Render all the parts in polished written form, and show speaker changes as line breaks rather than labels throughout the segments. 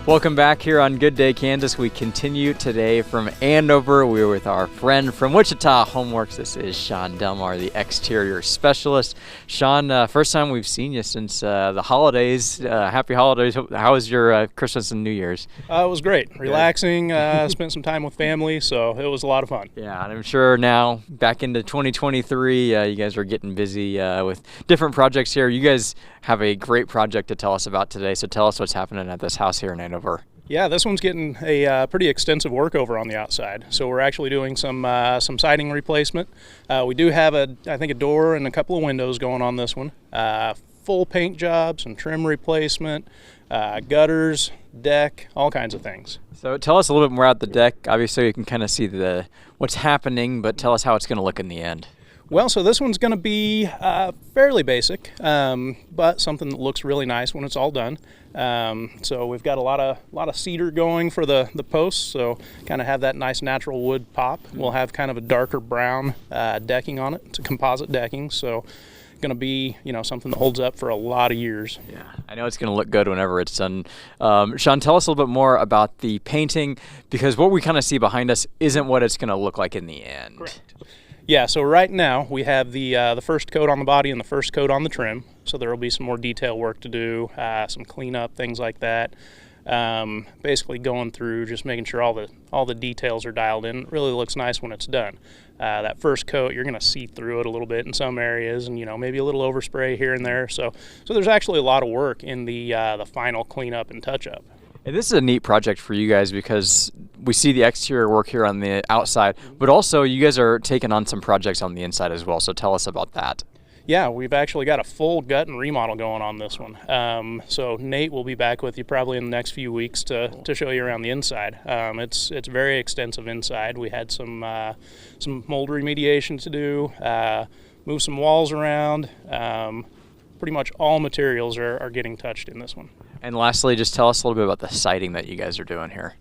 Welcome back here on Good Day Kansas. We continue today from Andover. We're with our friend from Wichita Homeworks. This is Shaun Delmar, the exterior specialist. Shaun, first time we've seen you since the holidays. Happy holidays. How was your Christmas and New Year's?
It was great. Relaxing. Spent some time with family, so it was a lot of fun.
Yeah, and I'm sure now back into 2023, you guys are getting busy with different projects here. You guys have a great project to tell us about today, so tell us what's happening at this house here in Andover.
Yeah, this one's getting a pretty extensive work over on the outside. So we're actually doing some siding replacement. We do have a door and a couple of windows going on this one. Full paint job, some trim replacement, gutters, deck, all kinds of things.
So tell us a little bit more about the deck. Obviously, you can kind of see what's happening, but tell us how it's going to look in the end.
Well, so this one's going to be fairly basic, but something that looks really nice when it's all done. So we've got a lot of cedar going for the posts, so kind of have that nice natural wood pop. We'll have kind of a darker brown decking on it. It's a composite decking, so going to be something that holds up for a lot of years.
Yeah, I know it's going to look good whenever it's done. Shaun, tell us a little bit more about the painting, because what we kind of see behind us isn't what it's going to look like in the end.
Correct. Yeah, so right now we have the first coat on the body and the first coat on the trim. So there will be some more detail work to do, some cleanup, things like that. Basically going through, just making sure all the details are dialed in. It really looks nice when it's done. That first coat, you're going to see through it a little bit in some areas, and maybe a little overspray here and there. So there's actually a lot of work in the final cleanup and touch-up.
And this is a neat project for you guys because we see the exterior work here on the outside, but also you guys are taking on some projects on the inside as well. So tell us about that.
Yeah, we've actually got a full gut and remodel going on this one. So Nate will be back with you probably in the next few weeks to show you around the inside. It's very extensive inside. We had some mold remediation to do, move some walls around. Pretty much all materials are getting touched in this one.
And lastly, just tell us a little bit about the siding that you guys are doing here.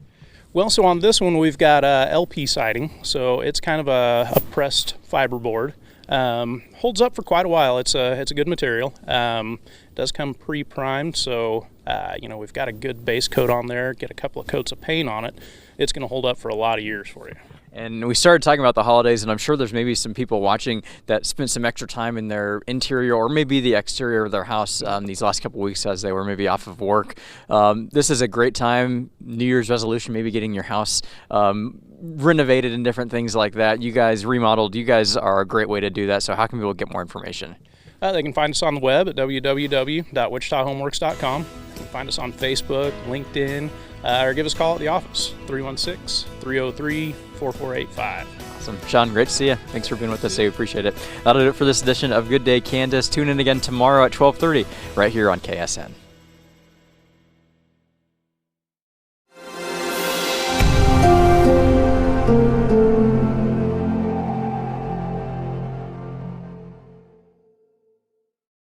Well, so on this one we've got LP siding, so it's kind of a pressed fiberboard. Holds up for quite a while. It's a good material. It does come pre-primed, so we've got a good base coat on there. Get a couple of coats of paint on it. It's going to hold up for a lot of years for you.
And we started talking about the holidays, and I'm sure there's maybe some people watching that spent some extra time in their interior or maybe the exterior of their house these last couple of weeks as they were maybe off of work. This is a great time, New Year's resolution, maybe getting your house renovated and different things like that. You guys remodeled. You guys are a great way to do that. So how can people get more information?
They can find us on the web at www.wichitahomeworks.com. They can find us on Facebook, LinkedIn, or give us a call at the office, 316-303-4485.
Awesome. Shaun, great to see you. Thanks for being with us today. We appreciate it. That'll do it for this edition of Good Day Kansas. Tune in again tomorrow at 12:30 right here on KSN.